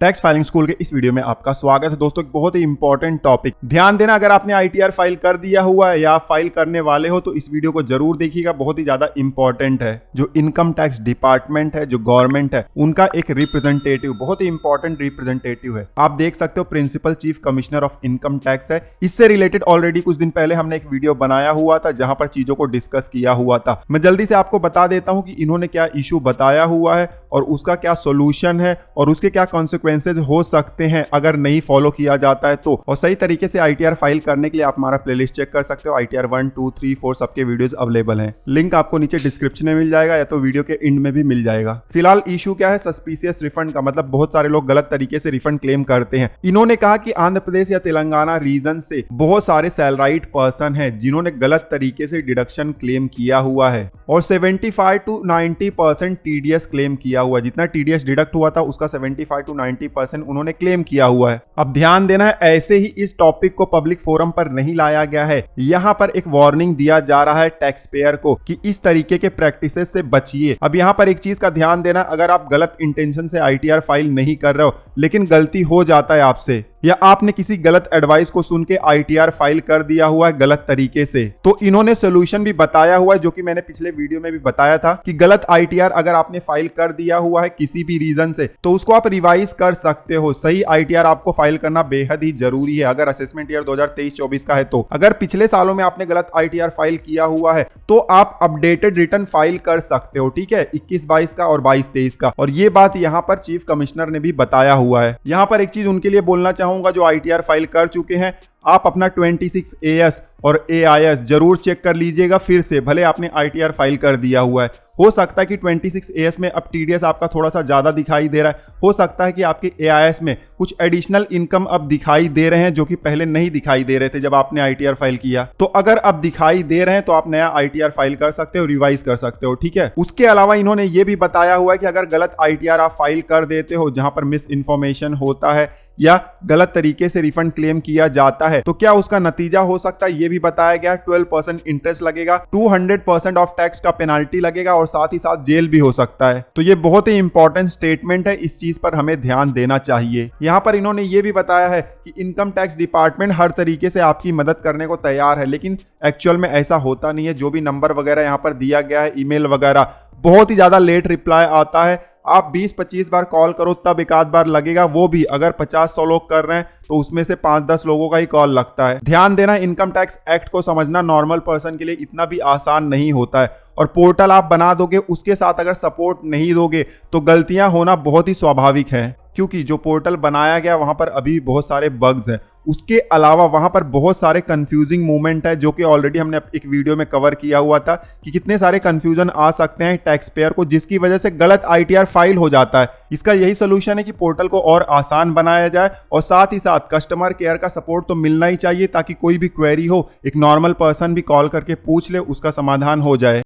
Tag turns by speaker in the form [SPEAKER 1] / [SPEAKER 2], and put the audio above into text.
[SPEAKER 1] Tax filing school के इस video में आपका स्वागत है। दोस्तों एक बहुत ही इंपॉर्टेंट टॉपिक, ध्यान देना। अगर आपने आईटीआर फाइल कर दिया हुआ है या फाइल करने वाले हो तो इस वीडियो को जरूर देखिएगा, बहुत ही ज्यादा इंपॉर्टेंट है। जो इनकम टैक्स डिपार्टमेंट है, जो गवर्नमेंट है, उनका एक रिप्रेजेंटेटिव, बहुत ही इंपॉर्टेंट रिप्रेजेंटेटिव है। आप देख सकते हो principal chief commissioner of income tax है। इससे रिलेटेड ऑलरेडी कुछ दिन पहले हमने एक वीडियो बनाया हुआ था जहां पर चीजों को डिस्कस किया हुआ था। मैं जल्दी से आपको बता देता हूं कि इन्होंने क्या इशू बताया हुआ है और उसका क्या सोल्यूशन है और उसके क्या कॉन्सिक्वेंसेज हो सकते हैं अगर नहीं फॉलो किया जाता है तो। और सही तरीके से आईटीआर फाइल करने के लिए आप हमारा प्लेलिस्ट चेक कर सकते हो। आईटीआर 1, 2, 3, 4 सबके वीडियोस अवेलेबल हैं। लिंक आपको नीचे डिस्क्रिप्शन में मिल जाएगा या तो वीडियो के एंड में भी मिल जाएगा। फिलहाल इशू क्या है, सस्पिशियस रिफंड का, मतलब बहुत सारे लोग गलत तरीके से रिफंड क्लेम करते हैं। इन्होंने कहा कि आंध्र प्रदेश या तेलंगाना रीजन से बहुत सारे सैलराइड पर्सन है जिन्होंने गलत तरीके से डिडक्शन क्लेम किया हुआ है और 75 to 90% टीडीएस क्लेम किया हुआ है। जितना टीडीएस डिडक्ट हुआ था उसका 75 to 90% उन्होंने क्लेम किया हुआ है। अब ध्यान देना है, ऐसे ही इस टॉपिक को पब्लिक फोरम पर नहीं लाया गया है। यहाँ पर एक वार्निंग दिया जा रहा है टैक्स पेयर को कि इस तरीके के प्रैक्टिसेस से बचिए। अब यहाँ पर एक चीज का ध्यान देना, अगर आप गलत इंटेंशन से आईटीआर फाइल नहीं कर रहे हो लेकिन गलती हो जाता है आपसे, या आपने किसी गलत एडवाइस को सुन के आईटीआर फाइल कर दिया हुआ है गलत तरीके से, तो इन्होंने सोल्यूशन भी बताया हुआ है, जो कि मैंने पिछले वीडियो में भी बताया था कि गलत आईटीआर अगर आपने फाइल कर दिया हुआ है किसी भी रीजन से तो उसको आप रिवाइज कर सकते हो। सही आईटीआर आपको फाइल करना बेहद ही जरूरी है अगर असेसमेंट ईयर 2023-24 का है तो। अगर पिछले सालों में आपने गलत आईटीआर फाइल किया हुआ है तो आप अपडेटेड रिटर्न फाइल कर सकते हो, ठीक है, 21-22 का और 22-23 का। और ये बात यहाँ पर चीफ कमिश्नर ने भी बताया हुआ है। यहाँ पर एक चीज उनके लिए बोलना चाहूंगा जो आईटीआर फाइल कर चुके हैं, आप अपना 26AS और AIS जरूर चेक कर लीजिएगा फिर से, भले आपने आईटीआर फाइल कर दिया हुआ है। हो सकता है कि 26AS में अब टीडीएस आपका थोड़ा सा ज्यादा दिखाई दे रहा है, हो सकता है कि आपके AIS में कुछ एडिशनल इनकम अब दिखाई दे रहे हैं जो कि पहले नहीं दिखाई दे रहे थे जब आपने आईटीआर फाइल किया। तो अगर अब दिखाई दे रहे हैं तो आप नया आईटीआर फाइल कर सकते हो, रिवाइज कर सकते हो, ठीक है। उसके अलावा इन्होंने ये भी बताया हुआ है कि अगर गलत आईटीआर आप फाइल कर देते हो जहां पर मिस इन्फॉर्मेशन होता है या गलत तरीके से रिफंड क्लेम किया जाता है तो क्या उसका नतीजा हो सकता है, ये भी बताया गया। 12% इंटरेस्ट लगेगा, 200% ऑफ टैक्स का पेनाल्टी लगेगा और साथ ही साथ जेल भी हो सकता है। तो ये बहुत ही इंपॉर्टेंट स्टेटमेंट है, इस चीज पर हमें ध्यान देना चाहिए। यहाँ पर इन्होंने ये भी बताया है कि इनकम टैक्स डिपार्टमेंट हर तरीके से आपकी मदद करने को तैयार है, लेकिन एक्चुअल में ऐसा होता नहीं है। जो भी नंबर वगैरह यहाँ पर दिया गया है, ईमेल वगैरह, बहुत ही ज्यादा लेट रिप्लाई आता है। आप 20-25 बार कॉल करो तब एक आध बार लगेगा, वो भी अगर 50-100 लोग कर रहे हैं तो उसमें से 5-10 लोगों का ही कॉल लगता है। ध्यान देना, इनकम टैक्स एक्ट को समझना नॉर्मल पर्सन के लिए इतना भी आसान नहीं होता है। और पोर्टल आप बना दोगे, उसके साथ अगर सपोर्ट नहीं दोगे तो गलतियां होना बहुत ही स्वाभाविक है, क्योंकि जो पोर्टल बनाया गया वहां पर अभी बहुत सारे बग्स हैं। उसके अलावा वहां पर बहुत सारे कंफ्यूजिंग मोमेंट है जो कि ऑलरेडी हमने एक वीडियो में कवर किया हुआ था कि कितने सारे कंफ्यूजन आ सकते हैं टैक्स पेयर को, जिसकी वजह से गलत आईटीआर फाइल हो जाता है। इसका यही सोल्यूशन है कि पोर्टल को और आसान बनाया जाए और साथ ही साथ कस्टमर केयर का सपोर्ट तो मिलना ही चाहिए ताकि कोई भी क्वेरी हो एक नॉर्मल पर्सन भी कॉल करके पूछ ले, उसका समाधान हो जाए।